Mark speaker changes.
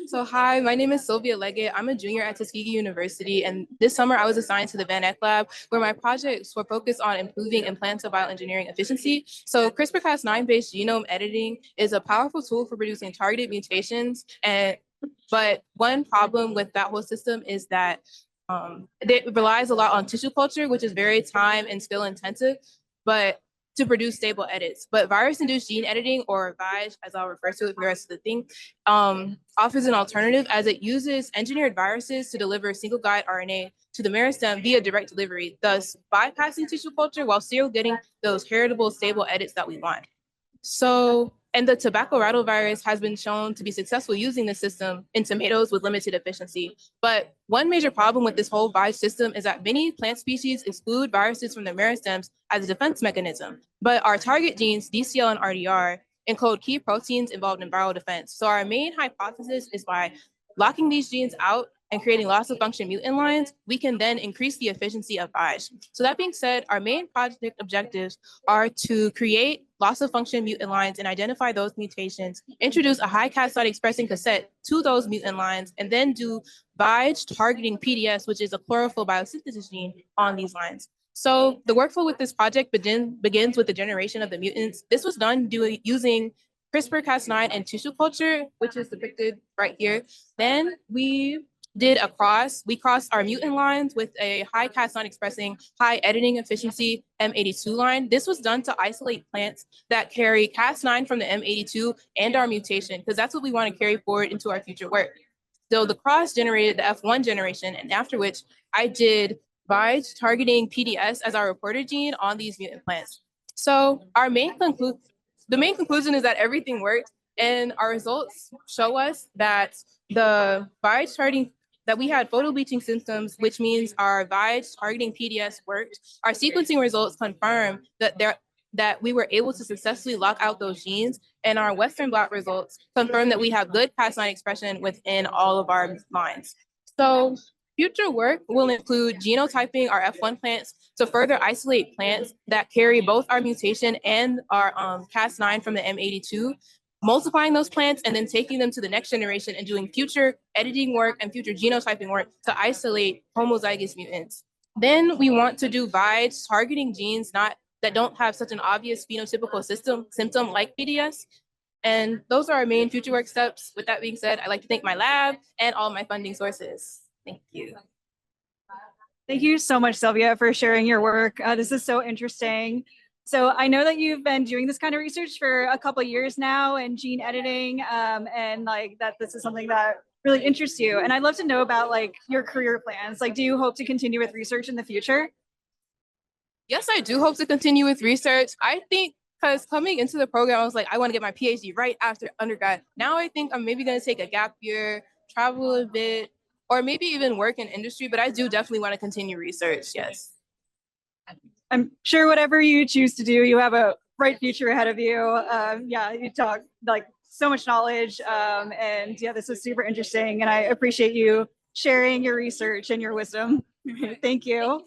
Speaker 1: So hi, my name is Sylvia Leggette. I'm a junior at Tuskegee University, and this summer I was assigned to the Van Eck Lab, where my projects were focused on improving implanted bioengineering efficiency. So CRISPR-Cas9-based genome editing is a powerful tool for producing targeted mutations, but one problem with that whole system is that it relies a lot on tissue culture, which is very time and skill intensive. But to produce stable edits. But virus-induced gene editing, or VIGE, as I'll refer to it for the rest of the thing, offers an alternative as it uses engineered viruses to deliver single guide RNA to the meristem via direct delivery, thus bypassing tissue culture while still getting those heritable stable edits that we want. So, and the tobacco rotavirus has been shown to be successful using the system in tomatoes with limited efficiency. But one major problem with this whole virus system is that many plant species exclude viruses from their meristems as a defense mechanism. But our target genes, DCL and RDR, encode key proteins involved in viral defense. So our main hypothesis is by locking these genes out and creating loss of function mutant lines, we can then increase the efficiency of VIGE. So that being said, our main project objectives are to create loss of function mutant lines and identify those mutations, introduce a high Cas9 expressing cassette to those mutant lines, and then do VIGE targeting PDS, which is a chlorophyll biosynthesis gene on these lines. So the workflow with this project begins with the generation of the mutants. This was done using CRISPR-Cas9 and tissue culture, which is depicted right here. Then we crossed our mutant lines with a high Cas9 expressing high editing efficiency M82 line. This was done to isolate plants that carry Cas9 from the M82 and our mutation, because that's what we want to carry forward into our future work. So the cross generated the F1 generation, and after which I did VIGE targeting PDS as our reporter gene on these mutant plants. So the main conclusion is that everything worked, and our results show us that the VIGE targeting that we had photo bleaching symptoms, which means our VIGE targeting PDS worked. Our sequencing results confirm that we were able to successfully lock out those genes, and our Western blot results confirm that we have good Cas9 expression within all of our lines. So future work will include genotyping our F1 plants to further isolate plants that carry both our mutation and our Cas9 from the M82, multiplying those plants and then taking them to the next generation and doing future editing work and future genotyping work to isolate homozygous mutants. Then we want to do VIGE targeting genes that don't have such an obvious phenotypical symptom like PDS. And those are our main future work steps. With that being said, I'd like to thank my lab and all my funding sources. Thank you.
Speaker 2: Thank you so much, Sylvia, for sharing your work. This is so interesting. So I know that you've been doing this kind of research for a couple of years now and gene editing, and like that this is something that really interests you. And I'd love to know about like your career plans. Like, do you hope to continue with research in the future?
Speaker 1: Yes, I do hope to continue with research. I think because coming into the program, I was like, I want to get my PhD right after undergrad. Now I think I'm maybe going to take a gap year, travel a bit, or maybe even work in industry, but I do definitely want to continue research, yes.
Speaker 2: I'm sure whatever you choose to do, you have a bright future ahead of you. Yeah, you talk like so much knowledge, and yeah, this is super interesting, and I appreciate you sharing your research and your wisdom. Thank you.